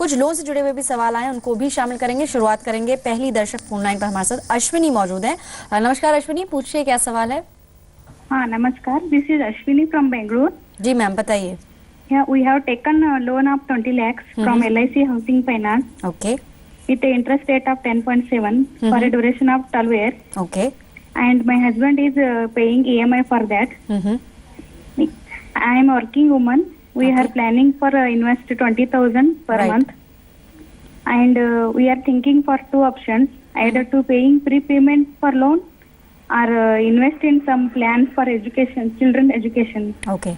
कुछ लोन से जुड़े हुए भी सवाल आए उनको भी शामिल करेंगे। शुरुआत करेंगे, पहली दर्शक फोन लाइन पर हमारे साथ अश्विनी मौजूद है। नमस्कार अश्विनी, पूछिए क्या सवाल है। हाँ नमस्कार, this is Ashwini from Bengaluru. जी मैम बताइए। We have taken loan of 20 lakhs from LIC Housing Finance. Okay With the interest rate of 10.7 for a duration of 12 years. Okay And my husband is paying EMI for that. I am a working woman. We are planning for invest 20,000 per month. And we are thinking for two options, either to paying prepayment for loan or invest in some plan for education, children education. Okay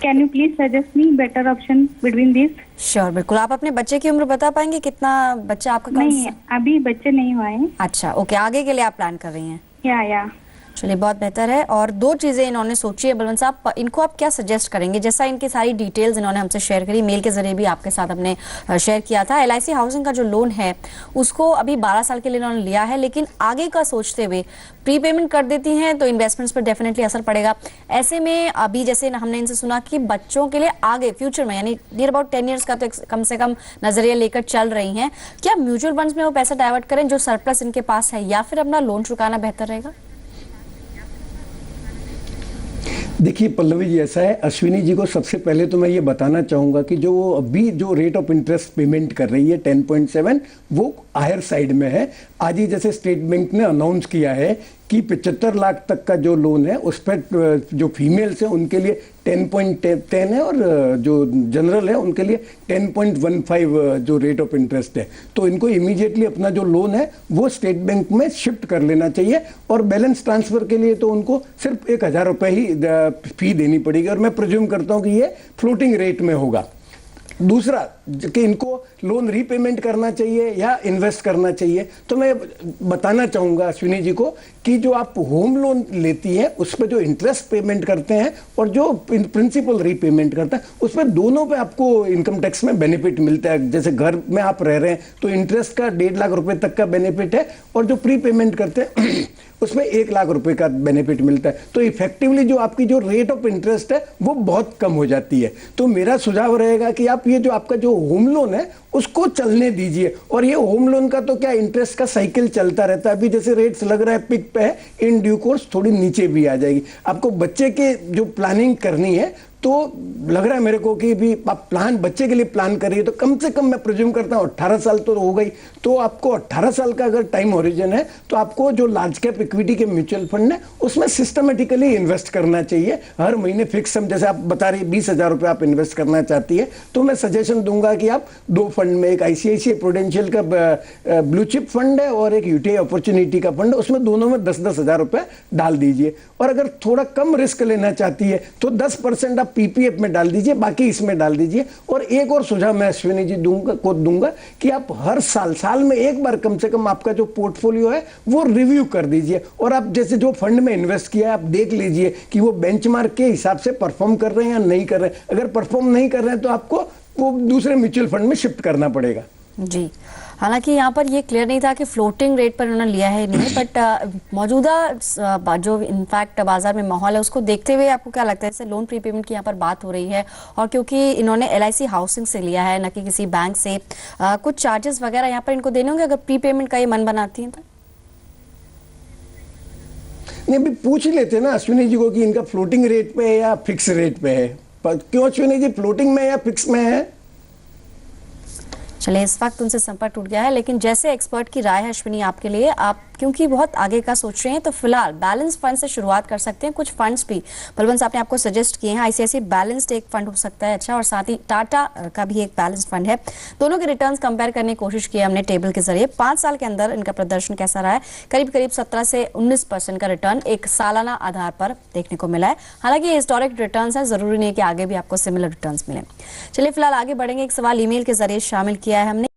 Can you please suggest me better option between these? Sure, बिल्कुल। आप अपने बच्चे की उम्र बता पाएंगे, कितना बच्चा आपका? नहीं, अभी बच्चे नहीं हुए हैं। अच्छा ओके, आगे के लिए आप प्लान कर रही हैं। या चलिए बहुत बेहतर है। और दो चीजें इन्होंने सोची है बलवंत साहब, इनको आप क्या सजेस्ट करेंगे? जैसा इनकी सारी डिटेल्स इन्होंने हमसे शेयर करी, मेल के जरिए भी आपके साथ हमने शेयर किया था। LIC हाउसिंग का जो लोन है उसको अभी 12 साल के लिए इन्होंने लिया है, लेकिन आगे का सोचते हुए प्री पेमेंट कर देती हैं तो इन्वेस्टमेंट्स पर डेफिनेटली असर पड़ेगा। ऐसे में अभी जैसे हमने इनसे सुना कि बच्चों के लिए आगे फ्यूचर में यानी नियर अबाउट 10 ईयर्स का तो कम से कम नजरिया लेकर चल रही हैं, क्या म्यूचुअल फंड्स में वो पैसा डाइवर्ट करें जो सरप्लस इनके पास है, या फिर अपना लोन चुकाना बेहतर रहेगा? देखिए पल्लवी जी, ऐसा है, अश्विनी जी को सबसे पहले तो मैं ये बताना चाहूँगा कि जो वो अभी जो रेट ऑफ इंटरेस्ट पेमेंट कर रही है 10.7, वो हायर साइड में है। आज ही जैसे स्टेट बैंक ने अनाउंस किया है कि 75 लाख तक का जो लोन है उस पर जो फीमेल्स हैं उनके लिए 10.10 है और जो जनरल है उनके लिए 10.15 जो रेट ऑफ इंटरेस्ट है। तो इनको इमीडिएटली अपना जो लोन है वो स्टेट बैंक में शिफ्ट कर लेना चाहिए और बैलेंस ट्रांसफर के लिए तो उनको सिर्फ 1,000 रुपये ही फी देनी पड़ेगी और मैं प्रिज्यूम करता हूँ कि ये फ्लोटिंग रेट में होगा। दूसरा कि इनको लोन रीपेमेंट करना चाहिए या इन्वेस्ट करना चाहिए, तो मैं बताना चाहूँगा अश्विनी जी को कि जो आप होम लोन लेती हैं उस पर जो इंटरेस्ट पेमेंट करते हैं और जो प्रिंसिपल रीपेमेंट करते हैं उस पर दोनों पे आपको इनकम टैक्स में बेनिफिट मिलता है। जैसे घर में आप रह रहे हैं तो इंटरेस्ट का 1.5 लाख रुपए तक का बेनिफिट है और जो प्री पेमेंट करते हैं उसमें 1 लाख रुपए का बेनिफिट मिलता है। तो इफेक्टिवली जो आपकी जो रेट ऑफ इंटरेस्ट है वो बहुत कम हो जाती है। तो मेरा सुझाव रहेगा कि आप ये जो आपका जो होम लोन है उसको चलने दीजिए। और ये होम लोन का तो क्या, इंटरेस्ट का साइकिल चलता रहता है। अभी जैसे रेट्स लग रहा है पिक पे है, इन ड्यू कोर्स थोड़ी नीचे भी आ जाएगी। आपको बच्चे के जो प्लानिंग करनी है तो लग रहा है मेरे को कि भी आप प्लान बच्चे के लिए प्लान करिए तो कम से कम मैं प्रिज्यूम करता हूँ 18 साल तो हो गई, तो आपको 18 साल का अगर टाइम ओरिजिन है तो आपको जो लार्ज कैप इक्विटी के म्यूचुअल फंड है उसमें सिस्टमेटिकली इन्वेस्ट करना चाहिए। हर महीने फिक्स सम, जैसे आप बता रही 20,000 रुपये आप इन्वेस्ट करना चाहती है तो मैं सजेशन दूंगा कि आप 2 फंड में, एक ICICI प्रूडेंशियल का ब्लू चिप फंड है और एक UTI अपॉर्चुनिटी का फंड है, उसमें दोनों में 10-10 हज़ार रुपये डाल दीजिए। और अगर थोड़ा कम रिस्क लेना चाहती है तो 10% आप PPF में डाल दीजिए, बाकी इसमें डाल दीजिए। और एक और सुझाव मैं अश्विनी जी दूंगा कि आप हर साल में एक बार कम से कम आपका जो पोर्टफोलियो है वो रिव्यू कर दीजिए और आप जैसे जो फंड में इन्वेस्ट किया है आप देख लीजिए कि वो बेंचमार्क के हिसाब से परफॉर्म कर रहे हैं या नहीं कर रहे हैं। अगर परफॉर्म नहीं कर रहे हैं तो आपको वो दूसरे म्यूचुअल फंड में शिफ्ट करना पड़ेगा। जी, हालांकि यहाँ पर ये क्लियर नहीं था कि फ्लोटिंग रेट पर उन्होंने लिया है नहीं, बट मौजूदा जो इनफैक्ट बाजार में माहौल है उसको देखते हुए आपको क्या लगता है, जैसे लोन प्रीपेमेंट की यहाँ पर बात हो रही है और क्योंकि इन्होंने LIC हाउसिंग से लिया है न कि किसी बैंक से, कुछ चार्जेस वगैरह यहाँ पर इनको देने होंगे अगर प्रीपेमेंट का ये मन बनाती हैं तो? नहीं, अभी पूछ ही लेते हैं ना अश्विनी जी को कि इनका फ्लोटिंग रेट पे है या फिक्स रेट पे है। क्यों अश्विनी जी, फ्लोटिंग में या फिक्स में है? चलिए, इस वक्त उनसे संपर्क टूट गया है, लेकिन जैसे एक्सपर्ट की राय है अश्विनी आपके लिए, आप क्योंकि बहुत आगे का सोच रहे हैं तो फिलहाल बैलेंस फंड से शुरुआत कर सकते हैं। कुछ फंड्स भी बलवंत साहब ने आपको सजेस्ट किए हैं। ICICI बैलेंस्ड एक फंड हो सकता है अच्छा, और साथ ही टाटा का भी एक बैलेंस फंड है। दोनों के रिटर्न्स कंपेयर करने की कोशिश की है हमने टेबल के जरिए। 5 साल के अंदर इनका प्रदर्शन कैसा रहा है, करीब 17 से 19% का रिटर्न एक सालाना आधार पर देखने को मिला है। हालांकि ये हिस्टोरिक रिटर्न्स है, जरूरी नहीं है कि आगे भी आपको सिमिलर रिटर्न्स मिले। चलिए फिलहाल आगे बढ़ेंगे। एक सवाल ईमेल के जरिए शामिल किया है हमने।